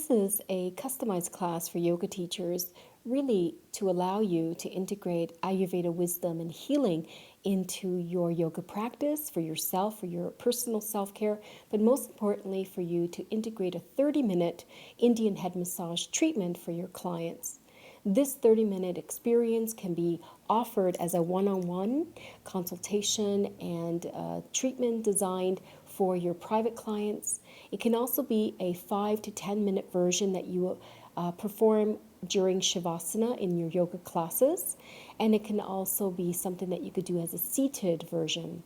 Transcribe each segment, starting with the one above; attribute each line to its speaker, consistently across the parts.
Speaker 1: This is a customized class for yoga teachers, really to allow you to integrate Ayurveda wisdom and healing into your yoga practice for yourself, for your personal self-care, but most importantly for you to integrate a 30-minute Indian head massage treatment for your clients. This 30-minute experience can be offered as a one-on-one consultation and treatment designed for your private clients. It can also be a 5 to 10-minute version that you perform during Shavasana in your yoga classes. And it can also be something that you could do as a seated version.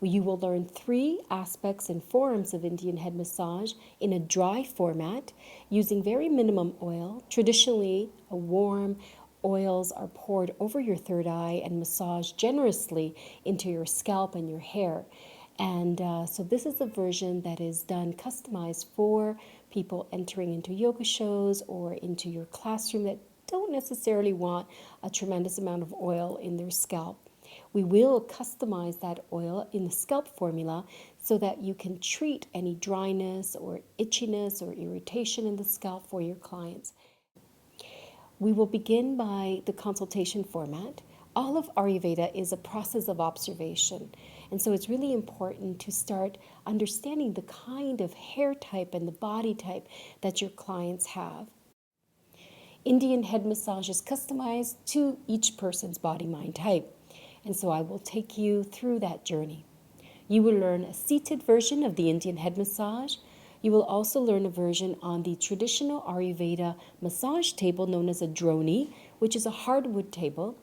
Speaker 1: You will learn 3 aspects and forms of Indian head massage in a dry format using very minimum oil. Traditionally, warm oils are poured over your third eye and massaged generously into your scalp and your hair. And so this is a version that is done customized for people entering into yoga shows or into your classroom that don't necessarily want a tremendous amount of oil in their scalp. We will customize that oil in the scalp formula so that you can treat any dryness or itchiness or irritation in the scalp for your clients. We will begin by the consultation format. All of Ayurveda is a process of observation. And so it's really important to start understanding the kind of hair type and the body type that your clients have. Indian head massage is customized to each person's body-mind type. And so I will take you through that journey. You will learn a seated version of the Indian head massage. You will also learn a version on the traditional Ayurveda massage table known as a droni, which is a hardwood table.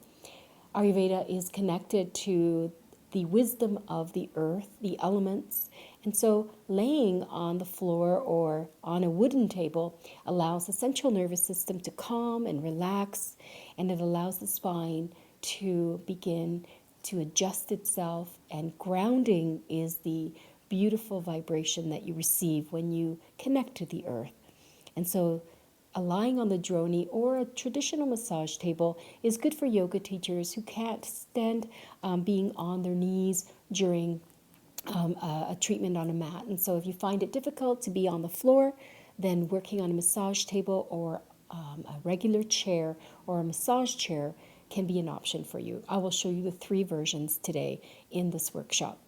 Speaker 1: Ayurveda is connected to the wisdom of the earth, the elements. And so laying on the floor or on a wooden table allows the central nervous system to calm and relax, and it allows the spine to begin to adjust itself, and grounding is the beautiful vibration that you receive when you connect to the earth. And so lying on the droni or a traditional massage table is good for yoga teachers who can't stand being on their knees during a treatment on a mat. And so if you find it difficult to be on the floor, then working on a massage table or a regular chair or a massage chair can be an option for you. I will show you the 3 versions today in this workshop.